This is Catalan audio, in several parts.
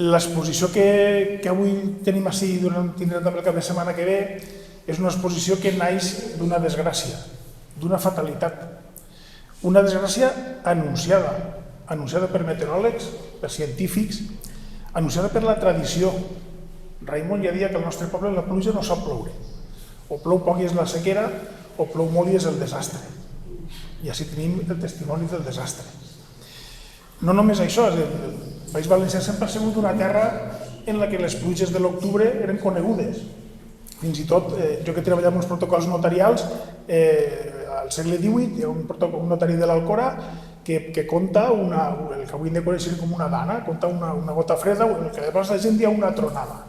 L'exposició que avui tenim així, tindrem també el cap de setmana que ve, és una exposició que naix d'una desgràcia, d'una fatalitat. Una desgràcia anunciada per meteoròlegs, per científics, anunciada per la tradició. Raimon ja deia que al nostre poble la pluja no sap ploure. O plou poc i és la sequera, o plou molt i és el desastre. I així tenim el testimoni del desastre. No només això, el País Valencià sempre ha sigut una terra en la que les pluges de l'octubre eren conegudes. Fins i tot, jo que treballava en uns protocols notarials, al segle XVIII hi ha un notari de l'Alcorà que conta, el que avui hem de conèixer com una dana, conta una gota freda, en el que llavors la gent dia una tronada.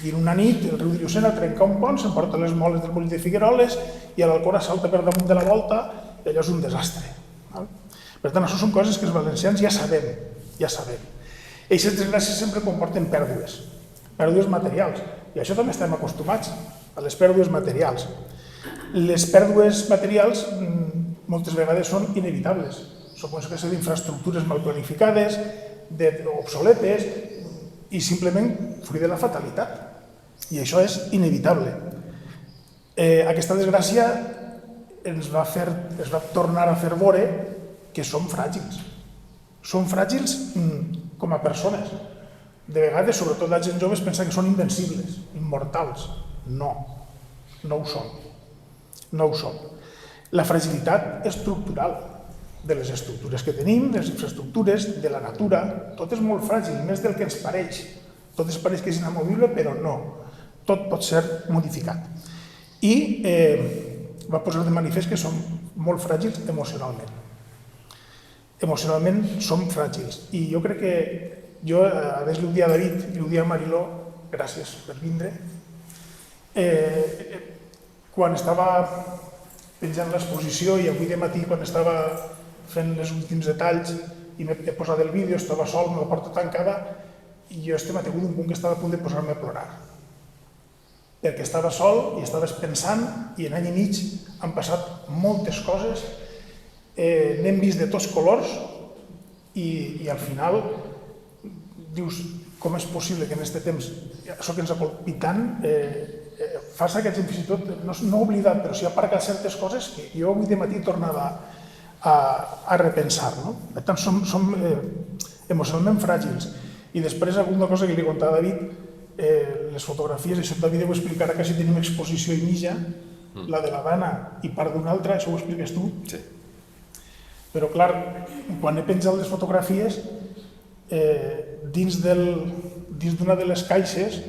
I en una nit el riu de Llucena trenca un pont, s'emporta les moles del molí de Figueroles i l'Alcorà salta per damunt de la volta i allò és un desastre. Per tant, això són coses que els valencians ja sabem. Aquestes desgràcies sempre comporten pèrdues materials, i a això també estem acostumats, a les pèrdues materials. Les pèrdues materials moltes vegades són inevitables, són conseqüència d'infraestructures mal planificades, obsoletes, i simplement fruit de la fatalitat, i això és inevitable. Aquesta desgràcia ens va tornar a fer veure que som fràgils. Som fràgils com a persones. De vegades, sobretot la gent jove, es pensa que són invencibles, immortals. No ho són. No ho són. La fragilitat estructural de les estructures que tenim, de les infraestructures, de la natura, tot és molt fràgil, més del que ens pareix. Tot ens pareix que és inamovible, però no. Tot pot ser modificat. I va posar de manifest que som molt fràgils emocionalment. Emocionalment som fràgils. I jo crec que jo, a més, li ho dia a David i li ho dia a Mariló, gràcies per vindre, quan estava penjant l'exposició i avui de matí quan estava fent els últims detalls i m'he posat el vídeo, estava sol, amb la porta tancada, i jo m'ha tingut un punt que estava a punt de posar-me a plorar. Perquè estava sol i estaves pensant, i en any i mig han passat moltes coses, n'hem vist de tots colors, i al final dius, com és possible que en aquest temps això que ens ha colpit tant faça que fins i tot, no oblidat, però sí aparcat certes coses que jo avui de matí tornava a repensar. Per tant, som emocionalment fràgils. I després, alguna cosa que li contava a David, les fotografies, això David ho explicarà que si tenim exposició i mitja, la de la dana i part d'una altra, això ho expliques tu? Sí. Però, clar, quan he penjat les fotografies, dins d'una de les caixes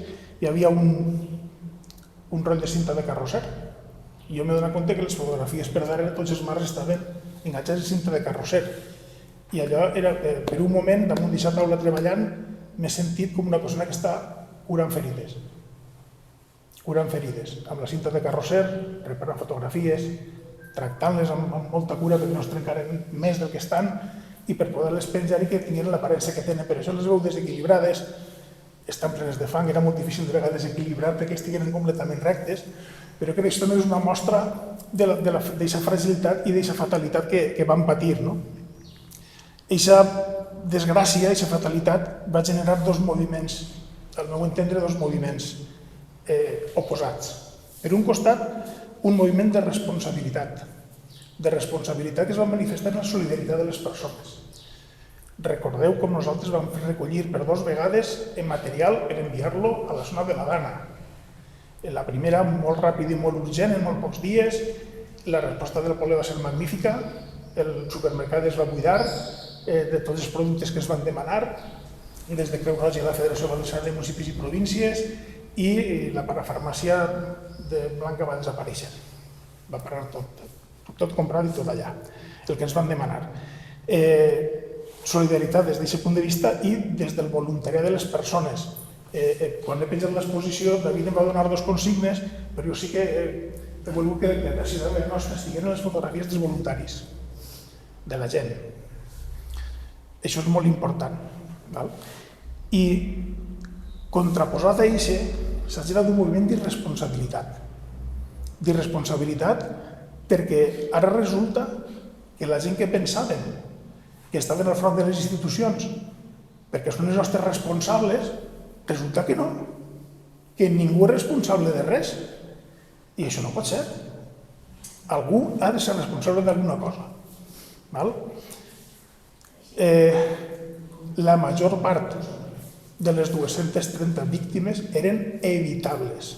hi havia un roll de cinta de carrosser. I jo m'he donat compte que les fotografies per darrere, tots els marcs estaven enganxats de cinta de carrosser. I allò era, per un moment, damunt d'aquesta taula treballant, m'he sentit com una persona que està curant ferides. Curant ferides, amb la cinta de carrosser, preparant fotografies, tractant-les amb molta cura perquè no es trencaren més del que estan i per poder-les penjar i que tinguin l'aparença que tenen. Per això les veu desequilibrades, estan plenes de fang, era molt difícil de vegades equilibrar perquè estiguin completament rectes, però crec que això també és una mostra d'aquesta fragilitat i d'aquesta fatalitat que van patir. Aquesta desgràcia, aquesta fatalitat va generar dos moviments, al meu entendre, dos moviments oposats. Per un costat, un moviment de responsabilitat que es va manifestar en la solidaritat de les persones. Recordeu com nosaltres vam recollir per 2 vegades el material per enviar-lo a la zona de la Dana. La primera, molt ràpid i molt urgent, en molt pocs dies, la resposta del poble va ser magnífica, el supermercat es va buidar de tots els productes que es van demanar, des de Creu Roja i la Federació Valenciana de Municipis i Províncies, i la parafarmàcia de Blanca va desaparèixer. Va parar tot comprat i tot allà, el que ens van demanar. Solidaritat des d'aquest punt de vista i des del voluntariat de les persones. Quan he penjat l'exposició, David em va donar 2 consignes, però jo sí que he volgut que a darrere nostre estiguin les fotografies dels voluntaris, de la gent. Això és molt important. I contraposat a això, s'ha generat un moviment d'irresponsabilitat. D'irresponsabilitat perquè ara resulta que la gent que pensaven que estaven al front de les institucions perquè són els nostres responsables, resulta que no, que ningú és responsable de res. I això no pot ser. Algú ha de ser responsable d'alguna cosa. La major part de les 230 víctimes eren evitables.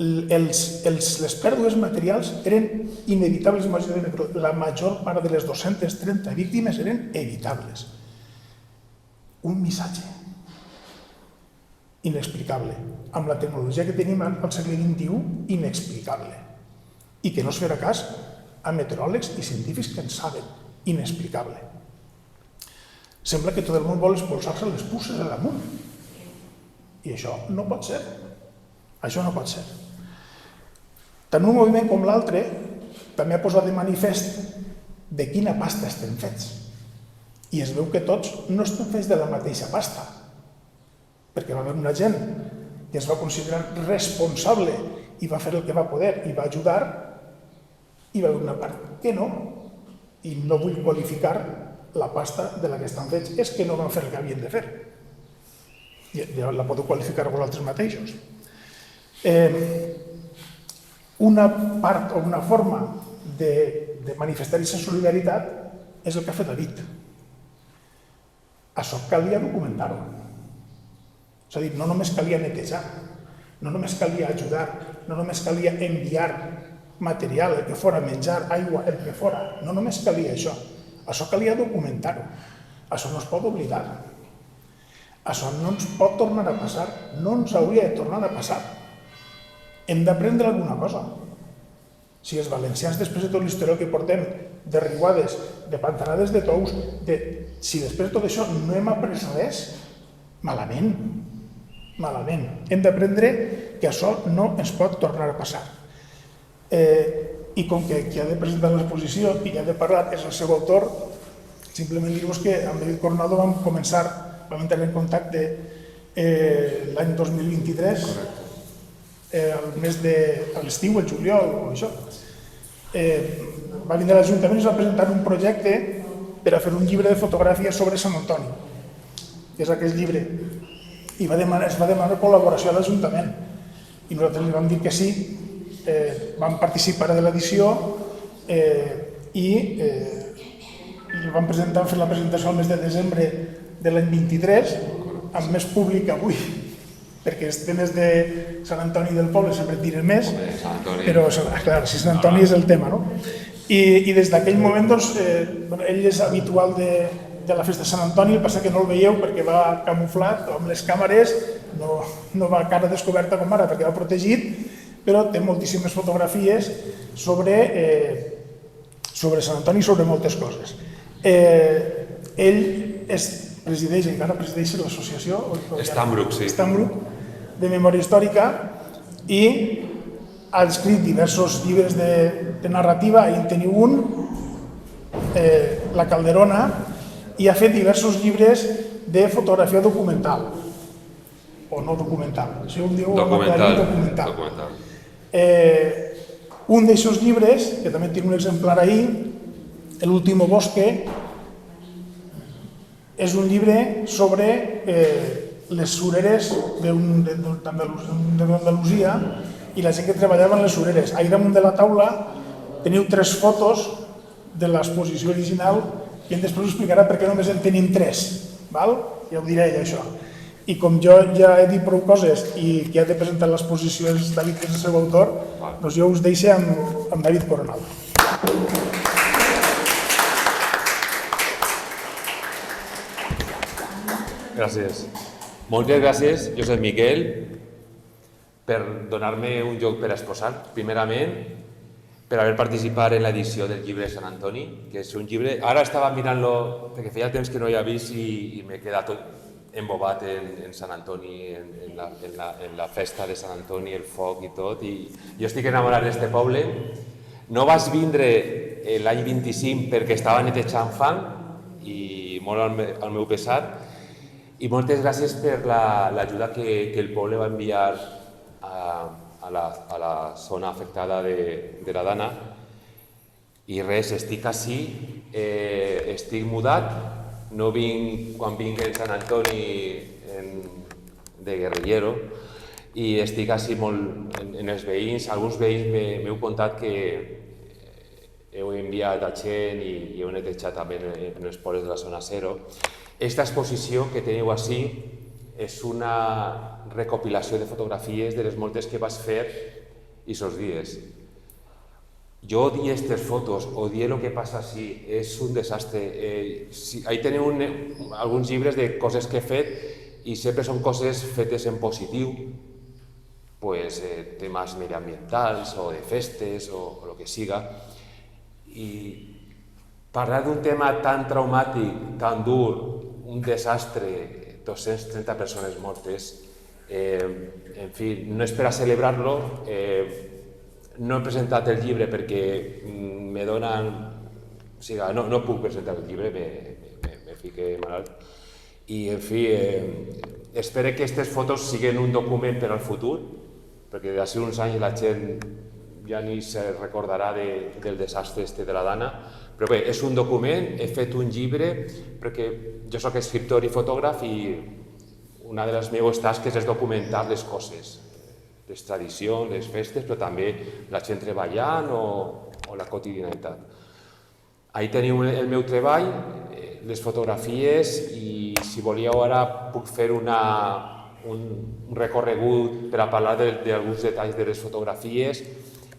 Les pèrdues materials eren inevitables, la major part de les 230 víctimes eren evitables. Un missatge inexplicable, amb la tecnologia que tenim al segle XXI, inexplicable, i que no es farà cas a meteoròlegs i científics que en saben, inexplicable. Sembla que tot el món vol expulsar-se les puces a damunt, i això no pot ser. Això no pot ser. Tant un moviment com l'altre també ha posat de manifest de quina pasta estem fets. I es veu que tots no estem fets de la mateixa pasta, perquè va haver una gent que es va considerar responsable i va fer el que va poder i va ajudar, i va haver una part que no, i no vull qualificar la pasta de la que estan fets, és que no van fer el que havien de fer. Ja la podeu qualificar vosaltres mateixos. Una part o una forma de manifestar aquesta solidaritat és el que ha fet David. Això calia documentar-ho. És a dir, no només calia netejar, no només calia ajudar, no només calia enviar material, el que fora, menjar, aigua, el que fora, no només calia això. Això calia documentar-ho. Això no es pot oblidar. Això no ens pot tornar a passar, no ens hauria de tornar a passar. Hem d'aprendre alguna cosa. Si els valencians, després de tot l'historial que portem, de riuades, de pantanades de tous, si després de tot això no hem après res, malament, malament. Hem d'aprendre que això no ens pot tornar a passar. I com que qui ha de presentar l'exposició i qui ha de parlar és el seu autor, simplement dir-vos que amb David Coronado vam entrar en contacte l'any 2023, a l'estiu, el juliol o això. Va vindre a l'Ajuntament i es va presentar un projecte per a fer un llibre de fotografia sobre Sant Antoni, que és aquest llibre, i es va demanar col·laboració a l'Ajuntament, i nosaltres li vam dir que sí, vam participar de l'edició i vam fer la presentació al mes de desembre de l'any 23, amb més públic que avui, perquè els temes de Sant Antoni del Poble sempre et diren més, però clar, si Sant Antoni és el tema, no? I des d'aquell moment, doncs, ell és habitual de la festa de Sant Antoni, el que passa que no el veieu perquè va camuflat amb les càmeres, no va a cara descoberta com ara perquè va protegit, però té moltíssimes fotografies sobre Sant Antoni i sobre moltes coses. Ell encara presideix l'associació Stambruch de Memòria Històrica i ha escrit diversos llibres de narrativa, ahir en teniu un, La Calderona, i ha fet diversos llibres de fotografia documental, o no documental, si un diu documental. Un d'aixòs llibres, que també tinc un exemplar ahir, El último bosque, és un llibre sobre les sureres d'Andalusia i la gent que treballava en les sureres. Ahir damunt de la taula teniu 3 fotos de l'exposició original i després us explicarà per què només en tenim 3. Ja ho diré, això. I com jo ja he dit prou coses i qui ha de presentar l'exposició és David, que és el seu autor, doncs jo us deixo amb David Coronado. Gràcies. Moltes gràcies, Josep Miquel, per donar-me un lloc per exposar. Primerament, per haver participat en l'edició del llibre de Sant Antoni, que és un llibre... Ara estava mirant-lo, perquè feia temps que no hi havia vist i m'he quedat tot embobat en Sant Antoni, en la festa de Sant Antoni, el foc i tot. I jo estic enamorat d'este poble. No vas vindre l'any 25 perquè estava netejant fang i molt al meu pesar. I moltes gràcies per l'ajuda que el poble va enviar a la zona afectada de la Dana. I res, estic ací, estic mudat no vinc quan vinc en Sant Antoni de guerrillero i estic així molt en els veïns. Alguns veïns m'heu contat que heu enviat a gent i heu netejat també en els pobles de la zona zero. Aquesta exposició que teniu així és una recopilació de fotografies de les moltes que vas fer aquests dies. Jo odio aquestes fotos, odio el que passa així, és un desastre. Ahí teniu alguns llibres de coses que he fet i sempre són coses fetes en positiu, temes mediambientals o de festes o el que siga. I parlar d'un tema tan traumàtic, tan dur, un desastre, 230 persones mortes, en fi, no és per a celebrar-lo. No he presentat el llibre perquè me donen... O sigui, no puc presentar el llibre, me fique malalt. I, en fi, espero que aquestes fotos siguin un document per al futur, perquè d'ací uns anys la gent ja ni se recordarà del desastre de la Dana. Però bé, és un document, he fet un llibre, perquè jo soc escriptor i fotògraf i una de les meves tasques és documentar les coses, les tradicions, les festes, però també la gent treballant o la quotidianitat. Ahí teniu el meu treball, les fotografies, i si volíeu ara puc fer un recorregut per a parlar d'alguns detalls de les fotografies,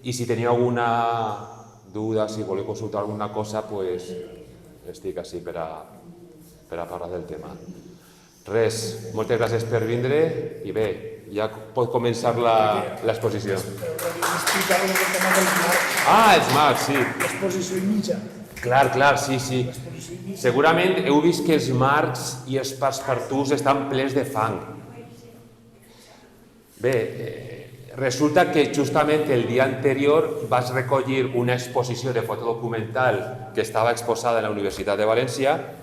i si teniu alguna duda, si voleu consultar alguna cosa, estic així per a parlar del tema. Res, moltes gràcies per vindre i bé, ja pot començar l'exposició. Explicava el tema dels marcs. Ah, els marcs, sí. L'exposició i mitja. Clar, sí. Segurament heu vist que els marcs i els passepartuts estan plens de fang. Bé, resulta que justament el dia anterior vas recollir una exposició de fotodocumental que estava exposada a la Universitat de València,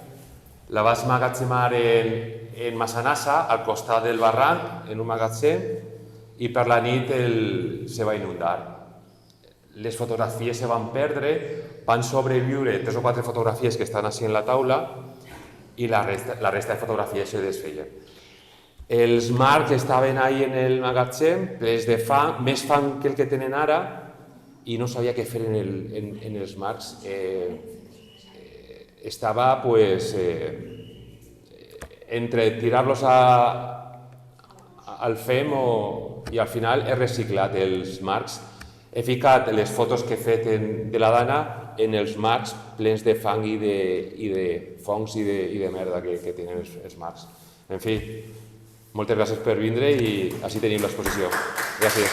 la vas emmagatzemar en Massanassa, al costat del barranc, en un magatzem, i per la nit se va inundar. Les fotografies se van perdre, van sobreviure 3 o 4 fotografies que estan així en la taula i la resta de fotografies se desfeien. Els marcs estaven ahí en el magatzem, plens de fang, més fang que el que tenen ara, i no sabia què fer en els marcs. Estava entre tirar-los al FEM i al final he reciclat els marcs. He ficat les fotos que he fet de la Dana en els marcs plens de fang i de fongs i de merda que tenen els marcs. En fi, moltes gràcies per vindre i així tenim l'exposició. Gràcies.